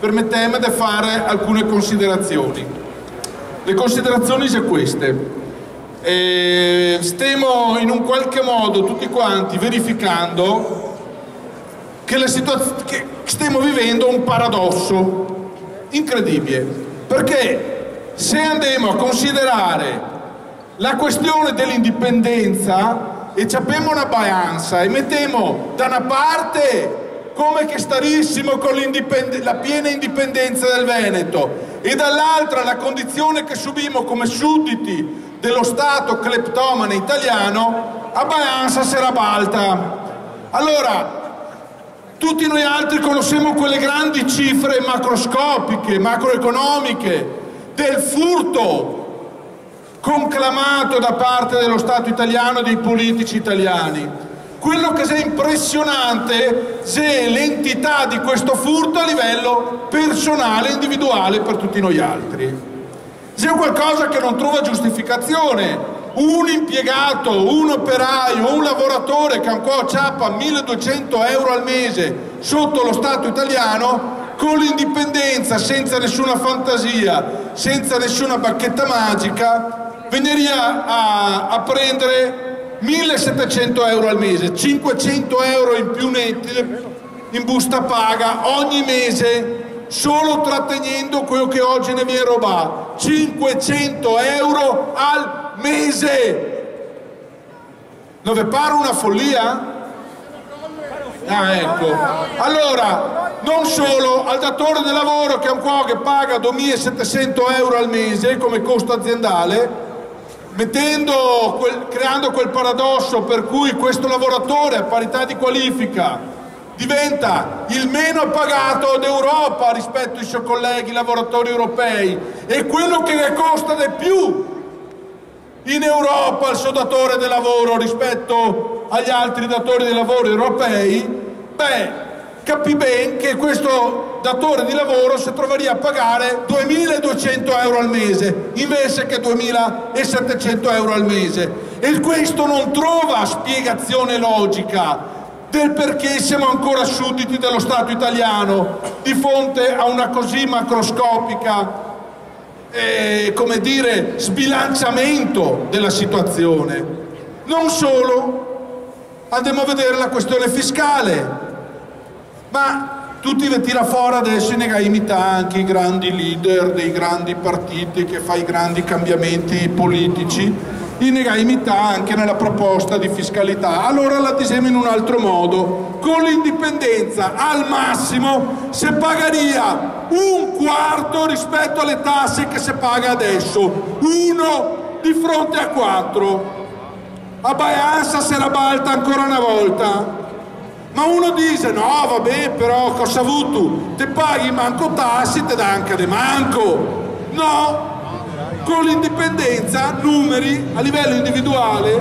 permettetemi di fare alcune considerazioni. Le considerazioni sono queste. Stiamo in un qualche modo tutti quanti verificando che stiamo vivendo un paradosso incredibile, perché se andiamo a considerare la questione dell'indipendenza e ci abbiamo una balanza e mettiamo da una parte come che starissimo con la piena indipendenza del Veneto e dall'altra la condizione che subimo come sudditi dello Stato cleptomane italiano, a balanza sarà balta. Allora, tutti noi altri conosciamo quelle grandi cifre macroscopiche, macroeconomiche del furto conclamato da parte dello Stato italiano e dei politici italiani. Quello che è impressionante è l'entità di questo furto a livello personale, individuale per tutti noi altri. C'è qualcosa che non trova giustificazione. Un impiegato, un operaio, un lavoratore che ancora ciappa 1200 euro al mese sotto lo Stato italiano, con l'indipendenza, senza nessuna fantasia, senza nessuna bacchetta magica, veniria a prendere 1700 euro al mese, 500 euro in più netti in busta paga ogni mese, solo trattenendo quello che oggi ne viene rubato. 500 euro al mese! Non vi pare una follia? Ah, ecco. Allora, non solo al datore del lavoro che è un po' che paga 2700 euro al mese come costo aziendale, creando quel paradosso per cui questo lavoratore a parità di qualifica diventa il meno pagato d'Europa rispetto ai suoi colleghi lavoratori europei e quello che ne costa di più in Europa al suo datore del lavoro rispetto agli altri datori di lavoro europei, beh, capì ben che questo datore di lavoro si troveria a pagare 2200 euro al mese invece che 2700 euro al mese, e questo non trova spiegazione logica del perché siamo ancora sudditi dello Stato italiano di fronte a una così macroscopica come dire, sbilanciamento della situazione. Non solo, andiamo a vedere la questione fiscale, ma tutti vi tira fuori adesso imita anche i grandi leader dei grandi partiti che fa i grandi cambiamenti politici, imita anche nella proposta di fiscalità. Allora la diciamo in un altro modo: con l'indipendenza al massimo si pagaria un quarto rispetto alle tasse che si paga adesso, 1 di fronte a 4. A balanza se la balta ancora una volta. Ma uno dice: no, vabbè, però cosa avuto? Te paghi manco tasse, te dà anche de manco. No, con l'indipendenza, numeri, a livello individuale,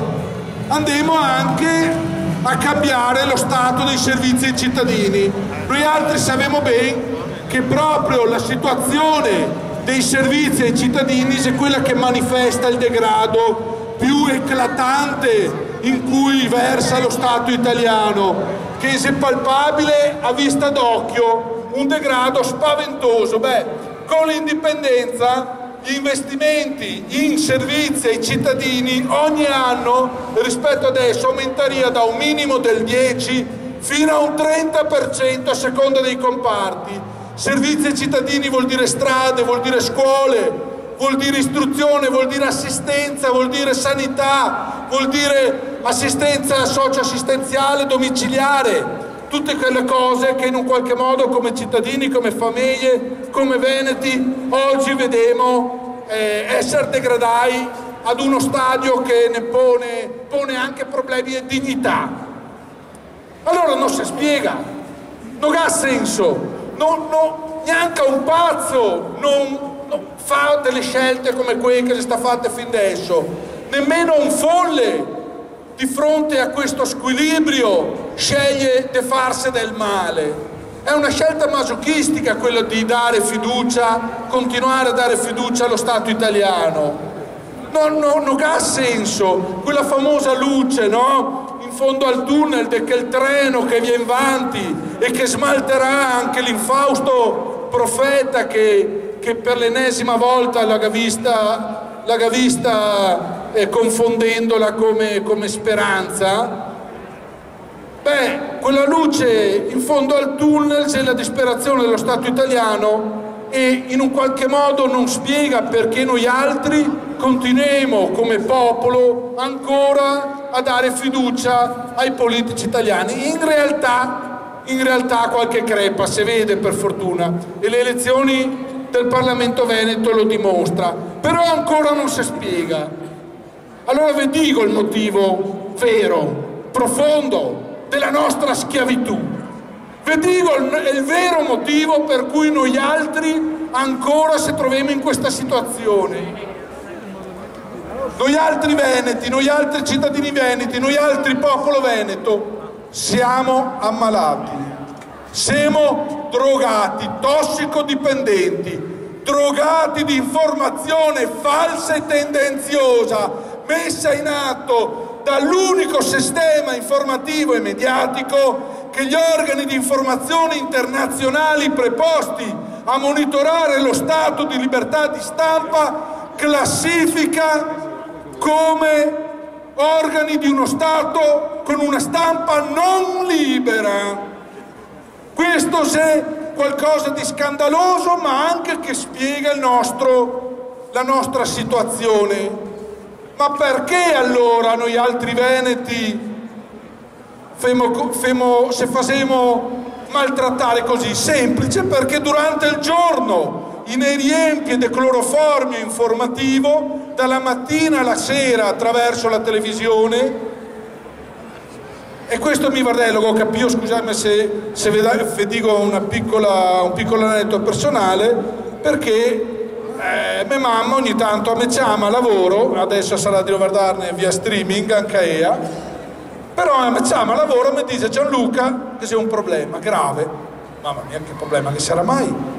andiamo anche a cambiare lo stato dei servizi ai cittadini. Noi altri sappiamo bene che proprio la situazione dei servizi ai cittadini è quella che manifesta il degrado più eclatante in cui versa lo Stato italiano, che è palpabile a vista d'occhio, un degrado spaventoso. Beh, con l'indipendenza gli investimenti in servizi ai cittadini ogni anno rispetto adesso aumenteria da un minimo del 10 fino a un 30% a seconda dei comparti. Servizi ai cittadini vuol dire strade, vuol dire scuole, vuol dire istruzione, vuol dire assistenza, vuol dire sanità, vuol dire assistenza socio-assistenziale domiciliare, tutte quelle cose che in un qualche modo come cittadini, come famiglie, come veneti oggi vediamo essere degradati ad uno stadio che ne pone anche problemi di dignità. Allora non si spiega, non ha senso, neanche un pazzo non fa delle scelte come quelle che si sta fatte fin adesso, nemmeno un folle di fronte a questo squilibrio sceglie di farsi del male. È una scelta masochistica quella di dare fiducia, continuare a dare fiducia allo Stato italiano. Non ha senso quella famosa luce, no? In fondo al tunnel, che il treno che viene avanti e che smalterà anche l'infausto profeta che per l'ennesima volta l'ha vista confondendola come speranza. Beh, quella luce in fondo al tunnel c'è la disperazione dello Stato italiano, e in un qualche modo non spiega perché noi altri continuiamo come popolo ancora a dare fiducia ai politici italiani. In realtà qualche crepa si vede, per fortuna, e le elezioni del Parlamento Veneto lo dimostra, però ancora non si spiega. Allora vi dico il motivo vero, profondo della nostra schiavitù. Vi dico il vero motivo per cui noi altri ancora ci troviamo in questa situazione. Noi altri veneti, noi altri cittadini veneti, noi altri popolo veneto siamo ammalati, siamo drogati, tossicodipendenti, drogati di informazione falsa e tendenziosa messa in atto dall'unico sistema informativo e mediatico che gli organi di informazione internazionali preposti a monitorare lo stato di libertà di stampa classifica come organi di uno Stato con una stampa non libera. Questo è qualcosa di scandaloso, ma anche che spiega la nostra situazione. Ma perché allora noi altri veneti se facciamo maltrattare così? Semplice, perché durante il giorno ne riempie di cloroformio informativo dalla mattina alla sera attraverso la televisione. E questo mi vardello, capisco, scusate se vi dico un piccolo aneddoto personale, perché mia mamma ogni tanto mi chiama a lavoro, adesso sarà di guardarne via streaming anche ea, però mi chiama a lavoro e mi dice: Gianluca, che c'è un problema grave. Mamma mia, che problema che sarà mai?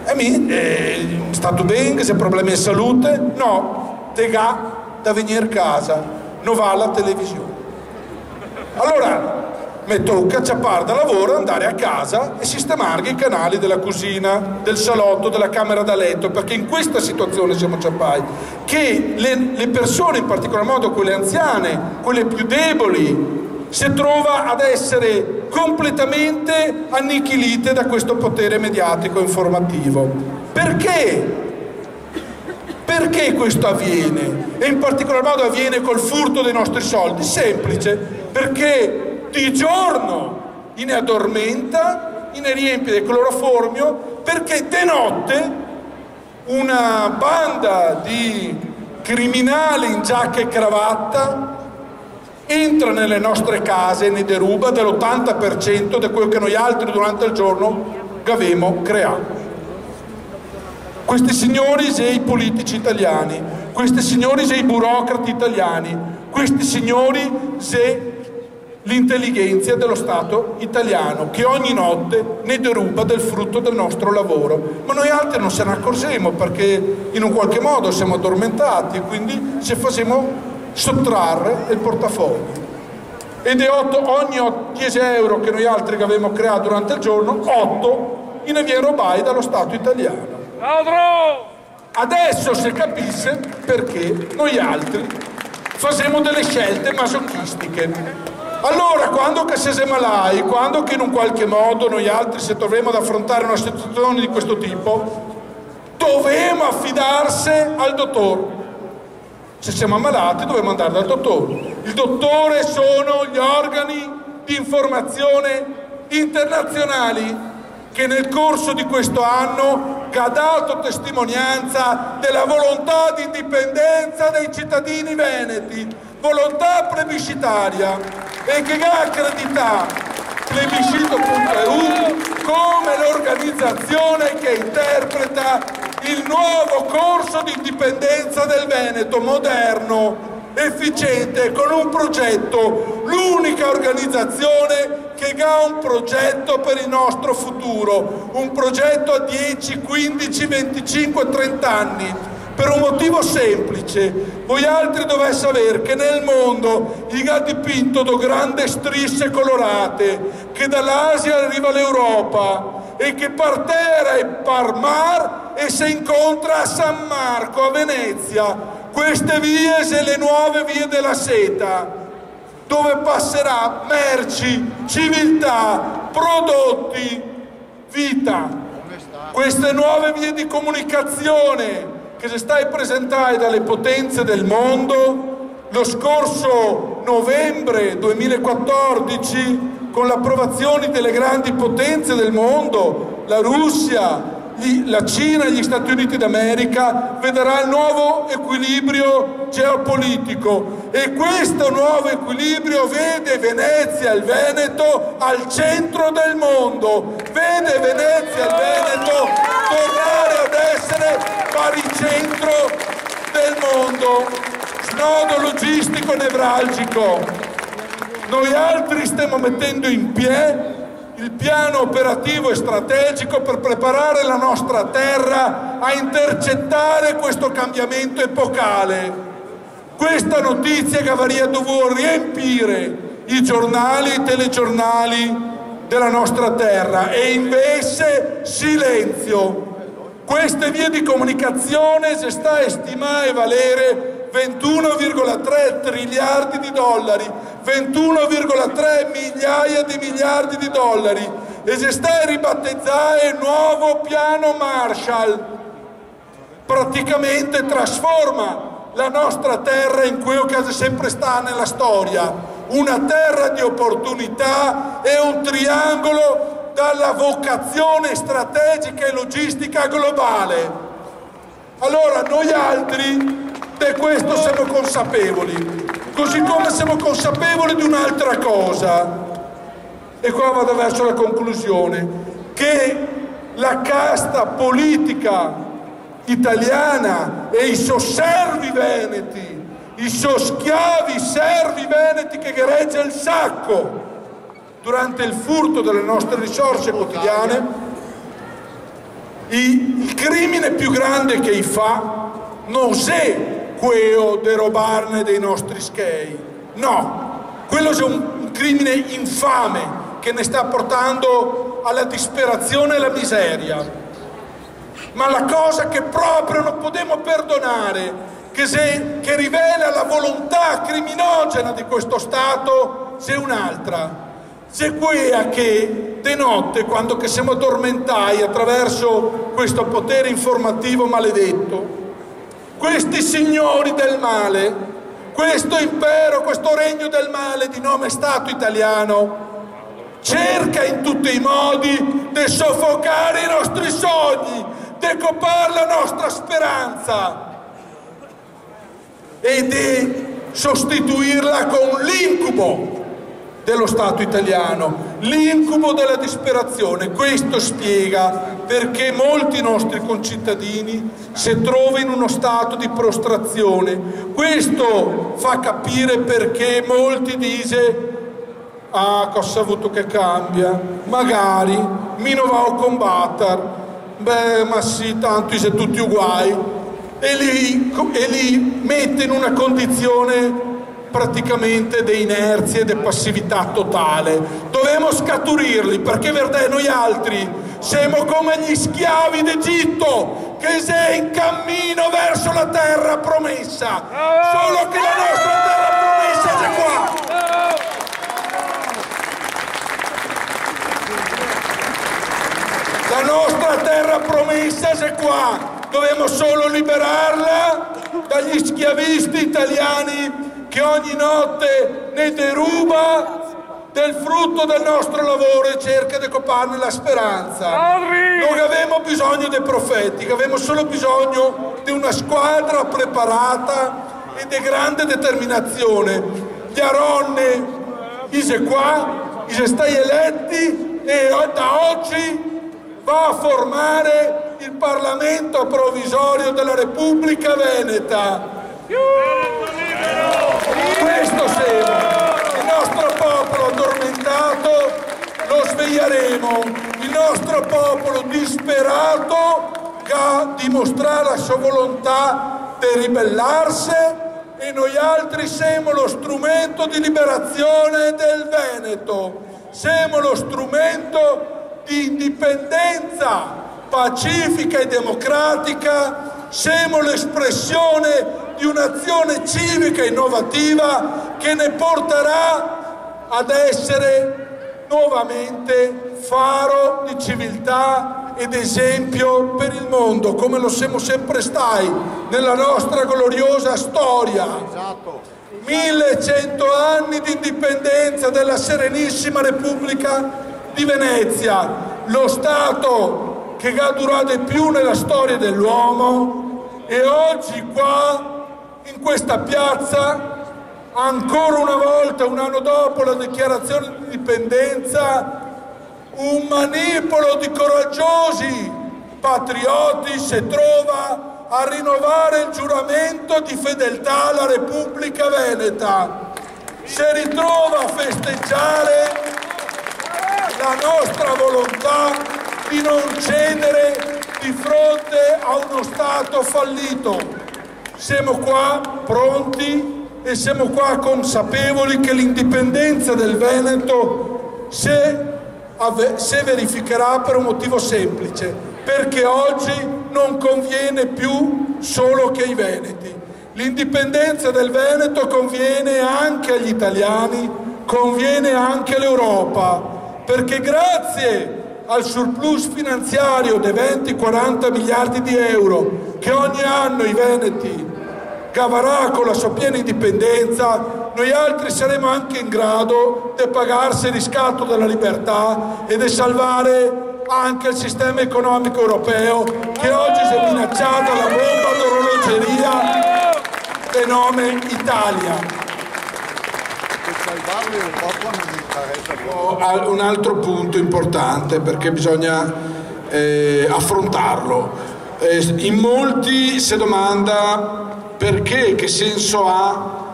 E stato bene, che c'è problemi di salute? No, te ga da venire a casa, non va alla televisione. Allora mi tocca ciappare da lavoro, andare a casa e sistemare i canali della cucina, del salotto, della camera da letto, perché in questa situazione siamo ciappai, che le persone, in particolar modo quelle anziane, quelle più deboli, si trova ad essere completamente annichilite da questo potere mediatico informativo. Perché? Perché questo avviene? E in particolar modo avviene col furto dei nostri soldi? Semplice, perché di giorno ne addormenta, ne riempie di cloroformio, perché di notte una banda di criminali in giacca e cravatta entra nelle nostre case e ne deruba dell'80% di quello che noi altri durante il giorno avevamo creato. Questi signori sono i politici italiani, questi signori sono i burocrati italiani, questi signori sono l'intelligenza dello Stato italiano, che ogni notte ne deruba del frutto del nostro lavoro. Ma noi altri non se ne accorgiamo, perché in un qualche modo siamo addormentati, e quindi ci facciamo sottrarre il portafoglio. Ed è ogni 10 euro che noi altri che avevamo creato durante il giorno, 8 ne viene rubai dallo Stato italiano. Adesso si capisce perché noi altri facciamo delle scelte masochistiche. Allora, quando che siamo malai, quando che in un qualche modo noi altri se troviamo ad affrontare una situazione di questo tipo, dovremo affidarsi al dottore. Se siamo ammalati dobbiamo andare dal dottore. Il dottore sono gli organi di informazione internazionali che nel corso di questo anno ha dato testimonianza della volontà di indipendenza dei cittadini veneti, volontà plebiscitaria, e che ha accreditato plebiscito.eu come l'organizzazione che interpreta il nuovo corso di indipendenza del Veneto, moderno, efficiente, con un progetto, l'unica organizzazione che ha un progetto per il nostro futuro, un progetto a 10, 15, 25, 30 anni, per un motivo semplice: voi altri dovete sapere che nel mondo gli ha dipinto do grandi strisce colorate, che dall'Asia arriva all'Europa, e che par terra e par mar e si incontra a San Marco, a Venezia. Queste vie sono le nuove vie della seta, dove passerà merci, civiltà, prodotti, vita. Queste nuove vie di comunicazione che si stai presentando dalle potenze del mondo, lo scorso novembre 2014, con l'approvazione delle grandi potenze del mondo, la Russia, la Cina e gli Stati Uniti d'America, vedrà il nuovo equilibrio geopolitico, e questo nuovo equilibrio vede Venezia e il Veneto al centro del mondo, vede Venezia e il Veneto tornare ad essere baricentro del mondo, snodo logistico nevralgico. Noi altri stiamo mettendo in piedi il piano operativo e strategico per preparare la nostra terra a intercettare questo cambiamento epocale. Questa notizia che avrebbe dovuto riempire i giornali, i telegiornali della nostra terra, e invece silenzio. Queste vie di comunicazione si sta a stimare valere 21,3 triliardi di dollari, 21,3 migliaia di miliardi di dollari, e si sta a ribattezzare il nuovo piano Marshall. Praticamente trasforma la nostra terra in quello che sempre sta nella storia, una terra di opportunità e un triangolo dalla vocazione strategica e logistica globale. Allora noi altri di questo siamo consapevoli, così come siamo consapevoli di un'altra cosa, e qua vado verso la conclusione, che la casta politica italiana e i sosservi veneti, i soschiavi servi veneti che regge il sacco durante il furto delle nostre risorse quotidiane, il crimine più grande che fa non è quello di rubarne dei nostri schei, no, quello è un crimine infame che ne sta portando alla disperazione e alla miseria. Ma la cosa che proprio non possiamo perdonare, che rivela la volontà criminogena di questo Stato, c'è un'altra. C'è quella che di notte, quando che siamo addormentati attraverso questo potere informativo maledetto, questi signori del male, questo impero, questo regno del male di nome Stato italiano, cerca in tutti i modi di soffocare i nostri sogni, di copare la nostra speranza e di sostituirla con l'incubo dello Stato italiano, l'incubo della disperazione. Questo spiega perché molti nostri concittadini si trovano in uno stato di prostrazione. Questo fa capire perché molti dicono: ah, cosa ha avuto che cambia? Magari mi non va a combattere, beh, ma sì, tanto siete tutti uguali, e li mette in una condizione praticamente di inerzia e di passività totale. Dobbiamo scaturirli, perché verdè noi altri siamo come gli schiavi d'Egitto che sei in cammino verso la terra promessa, solo che la nostra terra promessa è qua. La nostra terra promessa è qua, dobbiamo solo liberarla dagli schiavisti italiani che ogni notte ne deruba del frutto del nostro lavoro e cerca di coparne la speranza. Non abbiamo bisogno dei profeti, abbiamo solo bisogno di una squadra preparata e di grande determinazione. Gli Aronne, ise qua, ise stai eletti, e da oggi va a formare il Parlamento provvisorio della Repubblica Veneta. Questo siamo, il nostro popolo addormentato lo sveglieremo, il nostro popolo disperato che ha dimostrato la sua volontà di ribellarsi, e noi altri siamo lo strumento di liberazione del Veneto, siamo lo strumento di indipendenza pacifica e democratica, siamo l'espressione di un'azione civica innovativa che ne porterà ad essere nuovamente faro di civiltà ed esempio per il mondo, come lo siamo sempre stati nella nostra gloriosa storia. 1100 anni di indipendenza della Serenissima Repubblica di Venezia, lo Stato che ha durato di più nella storia dell'uomo, e oggi qua in questa piazza, ancora una volta, un anno dopo la dichiarazione di indipendenza, un manipolo di coraggiosi patrioti si trova a rinnovare il giuramento di fedeltà alla Repubblica Veneta, si ritrova a festeggiare la nostra volontà di non cedere di fronte a uno Stato fallito. Siamo qua pronti e siamo qua consapevoli che l'indipendenza del Veneto si verificherà per un motivo semplice, perché oggi non conviene più solo che ai veneti. L'indipendenza del Veneto conviene anche agli italiani, conviene anche all'Europa, perché grazie al surplus finanziario dei 20-40 miliardi di euro che ogni anno i veneti cavarà con la sua piena indipendenza, noi altri saremo anche in grado di pagarsi il riscatto della libertà e di salvare anche il sistema economico europeo che oggi si è minacciato alla bomba d'orologeria del nome Italia. Un altro punto importante, perché bisogna affrontarlo. In molti si domanda perché, che senso ha,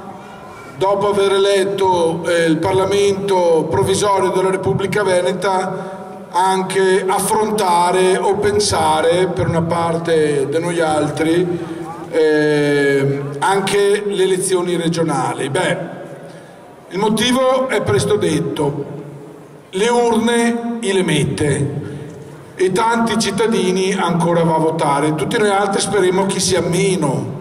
dopo aver eletto il Parlamento provvisorio della Repubblica Veneta, anche affrontare o pensare, per una parte di noi altri, anche le elezioni regionali. Il motivo è presto detto: le urne le mette e tanti cittadini ancora va a votare. Tutti noi altri speriamo che sia meno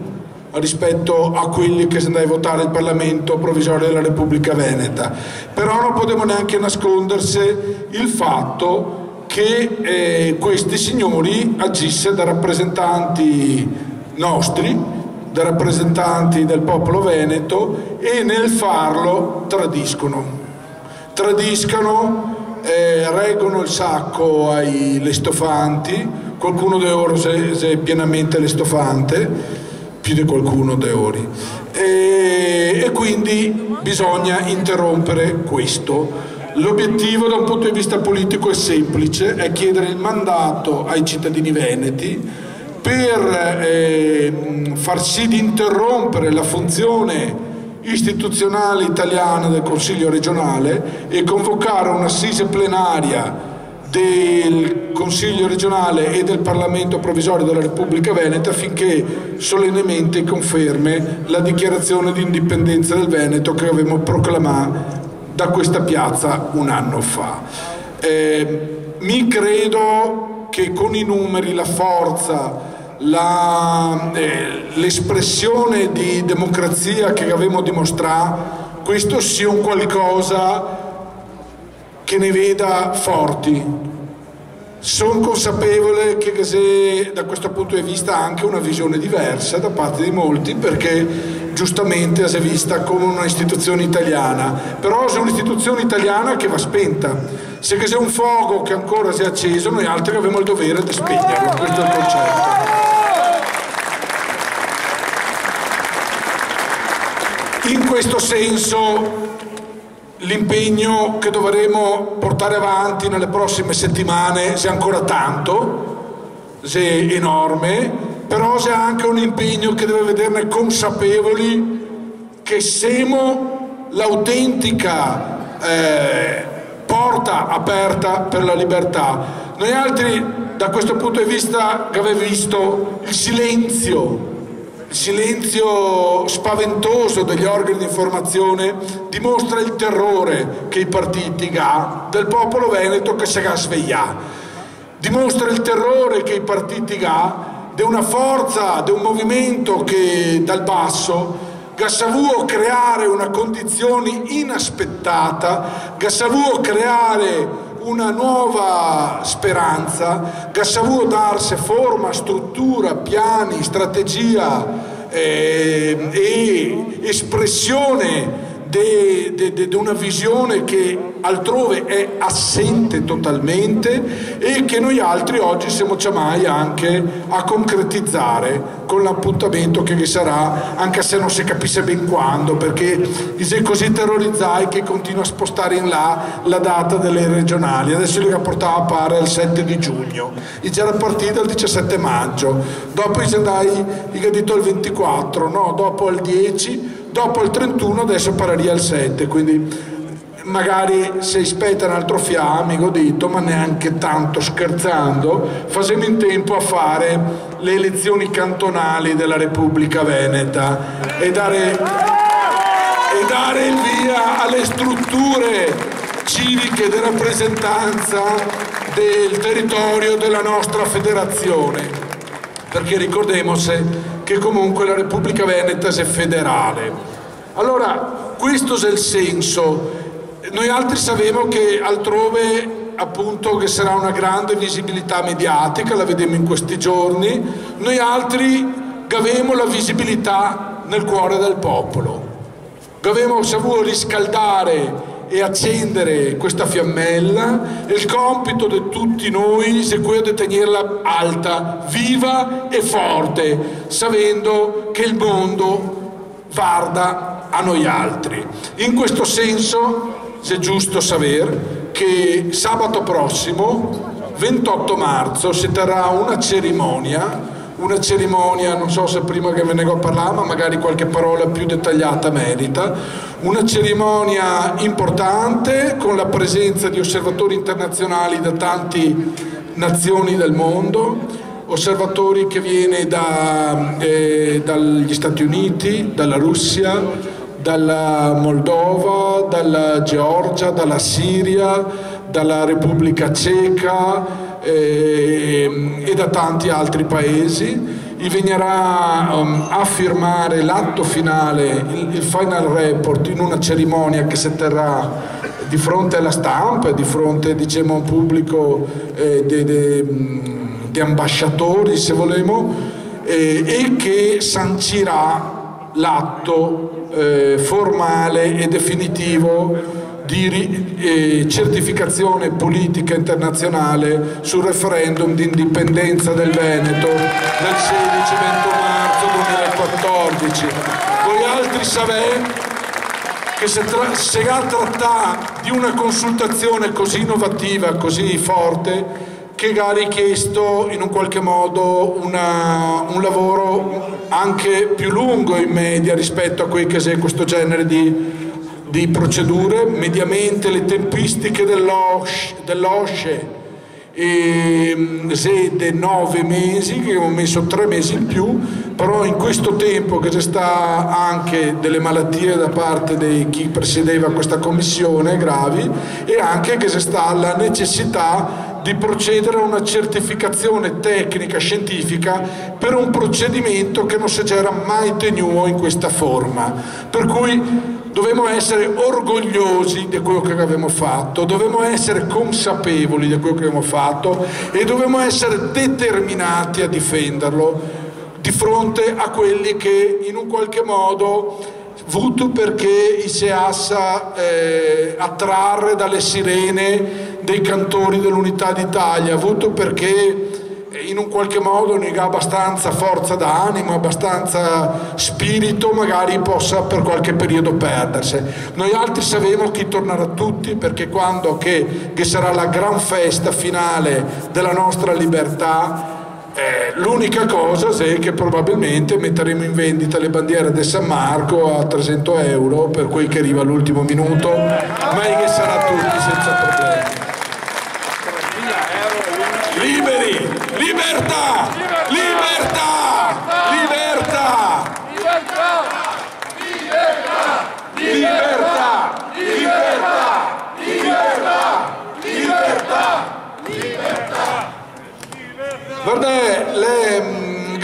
rispetto a quelli che si andava a votare il Parlamento provvisorio della Repubblica Veneta, però non potremo neanche nascondersi il fatto che questi signori agissero da rappresentanti nostri, da rappresentanti del popolo veneto, e nel farlo tradiscono, reggono il sacco ai lestofanti. Qualcuno di loro è pienamente lestofante, più di qualcuno di ori, e quindi bisogna interrompere questo. L'obiettivo da un punto di vista politico è semplice: è chiedere il mandato ai cittadini veneti per far sì di interrompere la funzione istituzionale italiana del Consiglio regionale e convocare un'assise plenaria del Consiglio regionale e del Parlamento provvisorio della Repubblica Veneta affinché solennemente confermi la dichiarazione di indipendenza del Veneto che avevamo proclamato da questa piazza un anno fa. Mi credo che con i numeri, la forza, l'espressione di democrazia che avevamo dimostrato, questo sia un qualcosa che ne veda forti. Sono consapevole che da questo punto di vista ha anche una visione diversa da parte di molti, perché giustamente si è vista come un'istituzione italiana, però è un'istituzione italiana che va spenta. Se c'è un fuoco che ancora si è acceso, noi altri abbiamo il dovere di spegnerlo, questo è il concetto. In questo senso l'impegno che dovremo portare avanti nelle prossime settimane c'è ancora tanto, c'è enorme, però c'è anche un impegno che deve vederne consapevoli che siamo l'autentica porta aperta per la libertà. Noi altri, da questo punto di vista, che avete visto il silenzio Il silenzio spaventoso degli organi di informazione dimostra il terrore che i partiti ha del popolo veneto che si va a svegliare. Dimostra il terrore che i partiti ha di una forza, di un movimento che dal basso che ha saputo creare una condizione inaspettata, che ha saputo creare una nuova speranza, che ha saputo darsi forma, struttura, piani, strategia e espressione di una visione che altrove è assente totalmente e che noi altri oggi siamo chiamati anche a concretizzare con l'appuntamento che vi sarà, anche se non si capisce ben quando, perché si è così terrorizzati che continua a spostare in là la data delle regionali. Adesso li portava a pare il 7 di giugno, già era partita il 17 maggio, dopo si andai il detto il 24, no, dopo il 10, dopo il 31, adesso pararia il 7, quindi magari se aspetta un altro fiammico dito, ma neanche tanto scherzando, facciamo in tempo a fare le elezioni cantonali della Repubblica Veneta e dare il via alle strutture civiche di rappresentanza del territorio della nostra federazione, perché ricordiamoci che comunque la Repubblica Veneta è federale. Allora, questo è il senso. Noi altri sappiamo che altrove appunto che sarà una grande visibilità mediatica, la vediamo in questi giorni, noi altri avemo la visibilità nel cuore del popolo, abbiamo saputo riscaldare e accendere questa fiammella, e il compito di tutti noi è quello di tenerla alta, viva e forte, sapendo che il mondo guarda a noi altri. In questo senso è giusto sapere che sabato prossimo, 28 marzo, si terrà una cerimonia, non so se prima che ve ne ho parlato, ma magari qualche parola più dettagliata merita, una cerimonia importante con la presenza di osservatori internazionali da tante nazioni del mondo, osservatori che viene dagli Stati Uniti, dalla Russia, dalla Moldova, dalla Georgia, dalla Siria, dalla Repubblica Ceca e da tanti altri paesi. Venirà a firmare l'atto finale, il final report, in una cerimonia che si terrà di fronte alla stampa e di fronte, diciamo, a un pubblico di ambasciatori, se vogliamo, e che sancirà l'atto formale e definitivo di certificazione politica internazionale sul referendum di indipendenza del Veneto del 16-21 marzo 2014. Voi altri sapete che se tratta di una consultazione così innovativa, così forte, che ha richiesto in un qualche modo un lavoro anche più lungo in media rispetto a quel che è questo genere di procedure. Mediamente le tempistiche dell'OSCE siete 9 mesi, che abbiamo messo 3 mesi in più, però in questo tempo che c'è sta anche delle malattie da parte di chi presiedeva questa commissione gravi, e anche che c'è sta la necessità di procedere a una certificazione tecnica scientifica per un procedimento che non si era mai tenuto in questa forma, per cui dobbiamo essere orgogliosi di quello che abbiamo fatto, dobbiamo essere consapevoli di quello che abbiamo fatto e dobbiamo essere determinati a difenderlo di fronte a quelli che in un qualche modo avuto perché si assa attrarre dalle sirene dei cantori dell'Unità d'Italia, avuto perché in un qualche modo non ha abbastanza forza d'animo, abbastanza spirito, magari possa per qualche periodo perdersi. Noi altri sappiamo che tornerà tutti, perché quando che sarà la gran festa finale della nostra libertà, l'unica cosa è che probabilmente metteremo in vendita le bandiere di San Marco a 300 euro per quel che arriva all'ultimo minuto, ma che sarà tutti senza problemi. Liberi! Libertà! Libertà! Libertà!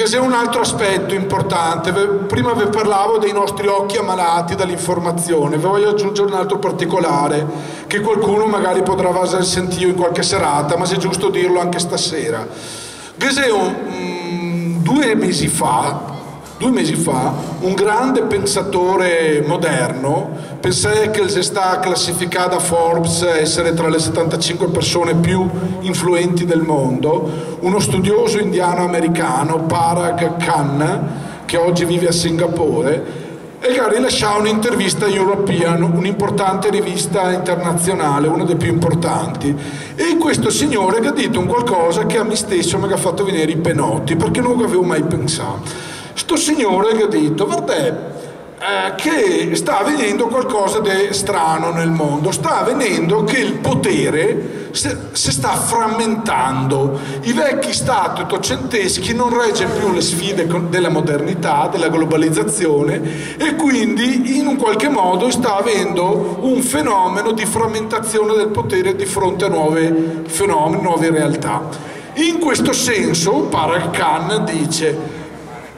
C'è un altro aspetto importante. Prima vi parlavo dei nostri occhi ammalati dall'informazione, vi voglio aggiungere un altro particolare che qualcuno magari potrà aver sentito in qualche serata, ma se è giusto dirlo anche stasera. Due mesi fa un grande pensatore moderno, pensai che si sta classificata da Forbes essere tra le 75 persone più influenti del mondo, uno studioso indiano-americano, Parag Khanna, che oggi vive a Singapore, e che ha rilasciato un'intervista a European, un'importante rivista internazionale, una delle più importanti, e questo signore ha detto un qualcosa che a me stesso mi ha fatto venire i penotti, perché non avevo mai pensato. Sto signore che ha detto, guardate, che sta avvenendo qualcosa di strano nel mondo, sta avvenendo che il potere si sta frammentando, i vecchi stati ottocenteschi non regge più le sfide della modernità, della globalizzazione, e quindi in un qualche modo sta avendo un fenomeno di frammentazione del potere di fronte a nuovi fenomeni, nuove realtà. In questo senso Parag Khan dice: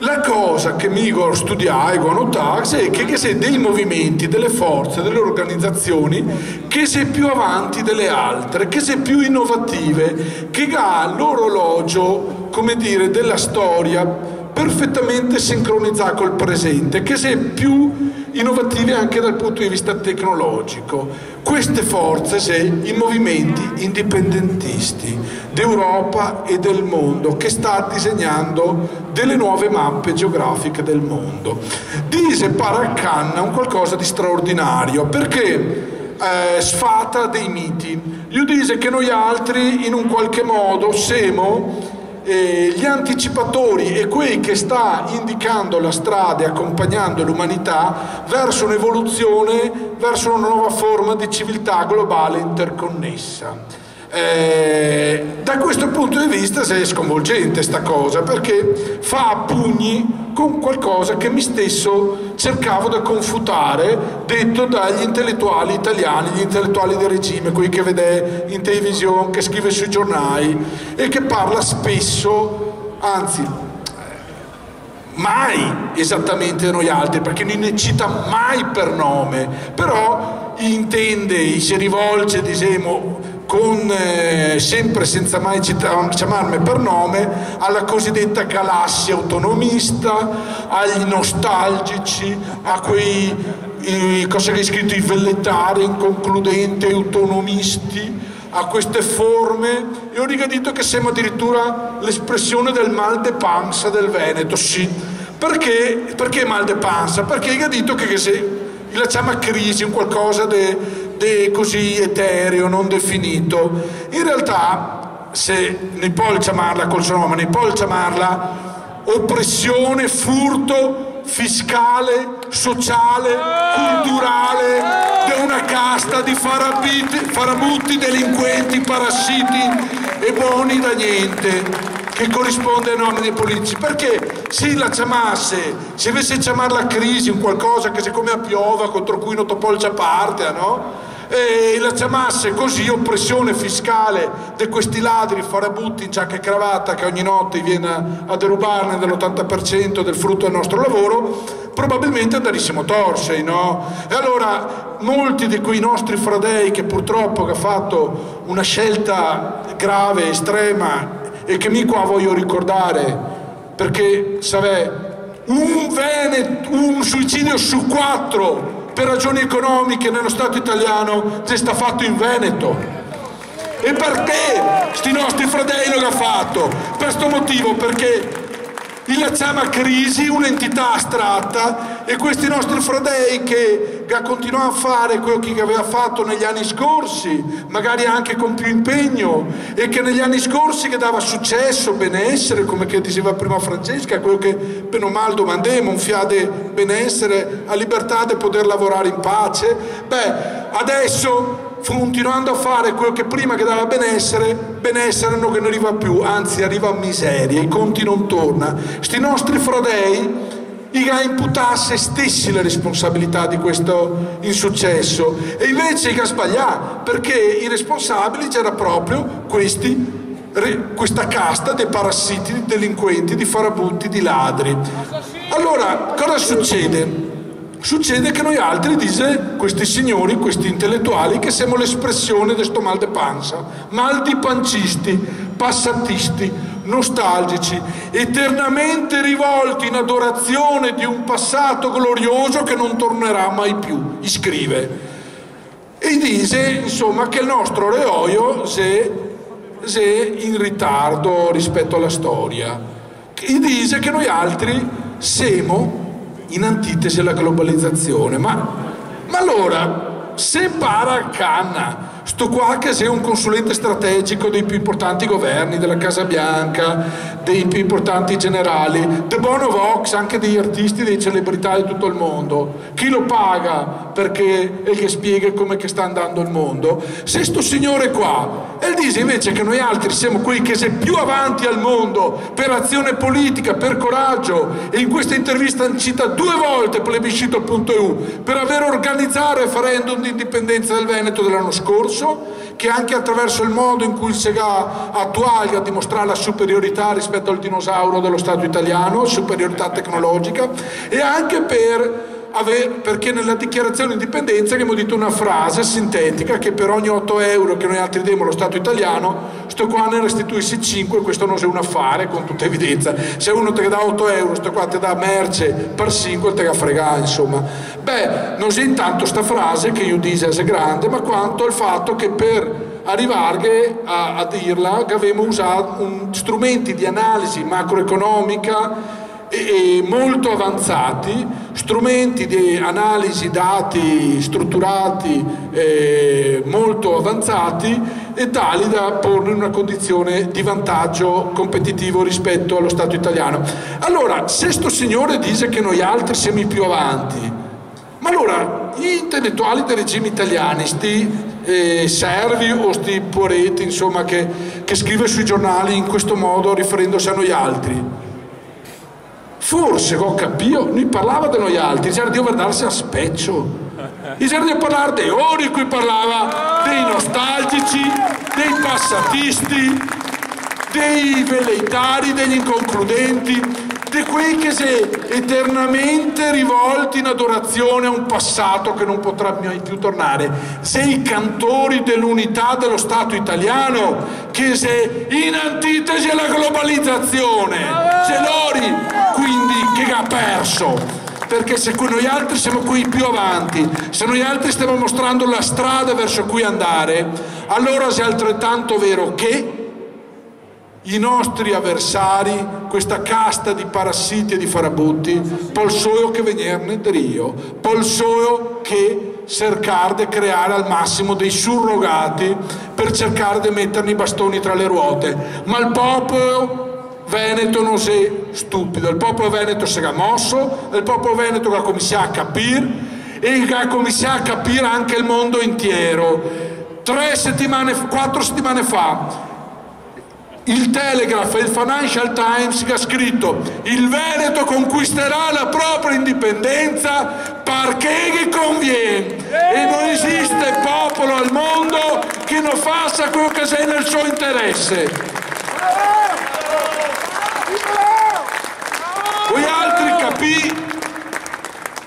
la cosa che mi studiai con Otax è che c'è dei movimenti, delle forze, delle organizzazioni che sei più avanti delle altre, che sei più innovative, che ha l'orologio, come dire, della storia perfettamente sincronizzato col presente, che sei più innovative anche dal punto di vista tecnologico. Queste forze sono i movimenti indipendentisti d'Europa e del mondo, che sta disegnando delle nuove mappe geografiche del mondo. Dice Parag Khan un qualcosa di straordinario, perché sfata dei miti. Io dice che noi altri in un qualche modo siamo gli anticipatori e quei che sta indicando la strada e accompagnando l'umanità verso un'evoluzione, verso una nuova forma di civiltà globale interconnessa. Da questo punto di vista è sconvolgente sta cosa, perché fa a pugni con qualcosa che mi stesso cercavo di confutare, detto dagli intellettuali italiani, gli intellettuali del regime, quelli che vede in televisione, che scrive sui giornali e che parla spesso, anzi mai esattamente noi altri, perché non ne cita mai per nome, però intende, si rivolge, diciamo, sempre senza mai chiamarmi per nome, alla cosiddetta galassia autonomista, agli nostalgici, a quei cosa che è scritto, i velleitari, inconcludenti, autonomisti, a queste forme. E ho rigadito che siamo addirittura l'espressione del mal de panza del Veneto. Sì, perché mal de panza? Perché ho detto che se la chiama crisi, un qualcosa di così etereo, non definito. In realtà, se ne può chiamarla col suo nome, ne può chiamarla oppressione, furto fiscale, sociale, culturale di una casta di farabutti, delinquenti, parassiti e buoni da niente, che corrisponde ai nomi dei politici. Perché se la chiamasse, se avesse chiamarla crisi, un qualcosa che siccome a piova contro cui non topolgia parte, no? E la chiamasse così, oppressione fiscale di questi ladri farabutti in giacca e cravatta che ogni notte viene a derubarne dell'80% del frutto del nostro lavoro, probabilmente andarissimo torsi, no? E allora molti di quei nostri fradei che purtroppo ha fatto una scelta grave, estrema, e che mi qua voglio ricordare, perché un suicidio su 4 per ragioni economiche nello Stato italiano è stato fatto in Veneto. E perché sti nostri fratelli lo hanno fatto? Per questo motivo, perché la chiama crisi un'entità astratta, e questi nostri fratelli che continuano a fare quello che aveva fatto negli anni scorsi, magari anche con più impegno, e che negli anni scorsi che dava successo, benessere, come che diceva prima Francesca, quello che bene o male domandiamo, un fiade benessere, a libertà di poter lavorare in pace. Adesso, continuando a fare quello che prima che dava benessere non arriva più, anzi arriva a miseria, i conti non torna. Sti nostri fradei ha imputato a se stessi le responsabilità di questo insuccesso, e invece ha sbagliato, perché i responsabili c'erano proprio questi questa casta dei parassiti, di delinquenti, di farabutti, di ladri. Allora, cosa succede? Succede che noi altri, dice questi signori, questi intellettuali, che siamo l'espressione di sto mal de panza, mal di pancisti, passatisti, nostalgici, eternamente rivolti in adorazione di un passato glorioso che non tornerà mai più, scrive. E dice, insomma, che il nostro reoio è in ritardo rispetto alla storia. E dice che noi altri siamo in antitesi alla globalizzazione. Ma allora, se para canna, sto qua che sei un consulente strategico dei più importanti governi, della Casa Bianca, dei più importanti generali, de Bono Vox, anche degli artisti, delle celebrità di tutto il mondo, chi lo paga perché e gli spiega come che sta andando il mondo? Se sto signore qua, e dice invece che noi altri siamo quelli che sei più avanti al mondo per azione politica, per coraggio, e in questa intervista cita 2 volte plebiscito.eu per aver organizzato il referendum di indipendenza del Veneto dell'anno scorso, che anche attraverso il modo in cui il Segà attuale a dimostrare la superiorità rispetto al dinosauro dello Stato italiano, superiorità tecnologica, e anche perché nella dichiarazione di indipendenza abbiamo detto una frase sintetica che per ogni 8 euro che noi altri diamo allo Stato italiano, sto qua ne restituissi 5, questo non è un affare con tutta evidenza. Se uno ti dà 8 euro, sto qua ti dà merce per 5, te la frega, insomma. Beh, non è intanto sta frase che io dico è grande, ma quanto il fatto che per arrivare a dirla che avevamo usato strumenti di analisi macroeconomica e molto avanzati, strumenti di analisi dati strutturati molto avanzati e tali da porre in una condizione di vantaggio competitivo rispetto allo Stato italiano. Allora, se sto signore dice che noi altri siamo i più avanti, ma allora gli intellettuali dei regimi italiani, sti servi o sti poretti, insomma, che scrive sui giornali in questo modo riferendosi a noi altri, forse ho capito, noi parlava di noi altri, c'era di guardarsi a specchio, c'era di parlare dei ori, qui parlava dei nostalgici, dei passatisti, dei veleitari, degli inconcludenti, di quei che si è eternamente rivolti in adorazione a un passato che non potrà mai più tornare. Sei i cantori dell'unità dello Stato italiano, che sei in antitesi alla globalizzazione, c'è l'ori quindi che ha perso, perché se noi altri siamo qui più avanti, se noi altri stiamo mostrando la strada verso cui andare, allora è altrettanto vero che i nostri avversari, questa casta di parassiti e di farabutti, pol solo che venirne drio, pol solo che cercare di creare al massimo dei surrogati per cercare di metterne i bastoni tra le ruote. Ma il popolo veneto non è stupido, il popolo veneto si è mosso, il popolo veneto ha cominciato a capire e ha cominciato a capire anche il mondo intero. 4 settimane fa il Telegraph e il Financial Times che ha scritto: il Veneto conquisterà la propria indipendenza perché gli conviene, e non esiste popolo al mondo che non faccia quello che è nel suo interesse. Voi altri capite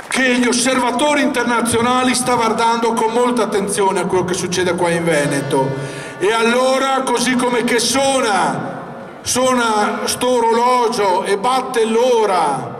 che gli osservatori internazionali stanno guardando con molta attenzione a quello che succede qua in Veneto. E allora, così come che suona sto orologio e batte l'ora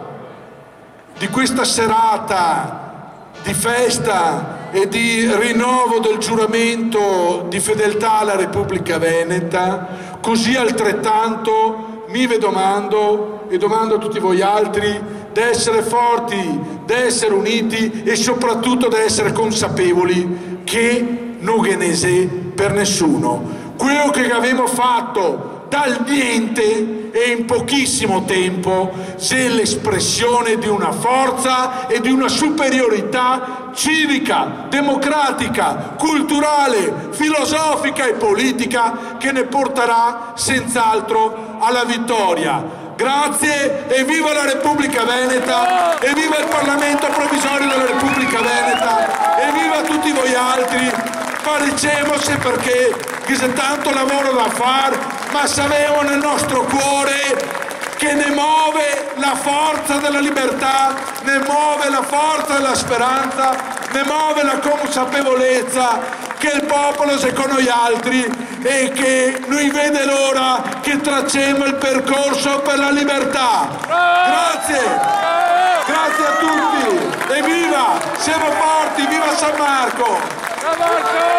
di questa serata di festa e di rinnovo del giuramento di fedeltà alla Repubblica Veneta, così altrettanto mi domando e domando a tutti voi altri di essere forti, di essere uniti e soprattutto di essere consapevoli che non ne è per nessuno. Quello che abbiamo fatto dal niente e in pochissimo tempo c'è l'espressione di una forza e di una superiorità civica, democratica, culturale, filosofica e politica che ne porterà senz'altro alla vittoria. Grazie e viva la Repubblica Veneta, e viva il Parlamento provvisorio della Repubblica Veneta, e viva tutti voi altri. Fariciamoci perché c'è tanto lavoro da fare ma sappiamo nel nostro cuore che ne muove la forza della libertà, ne muove la forza della speranza, ne muove la consapevolezza che il popolo è con noi altri e che lui vede l'ora che tracciamo il percorso per la libertà. Grazie, grazie a tutti e viva! Siamo forti, viva San Marco!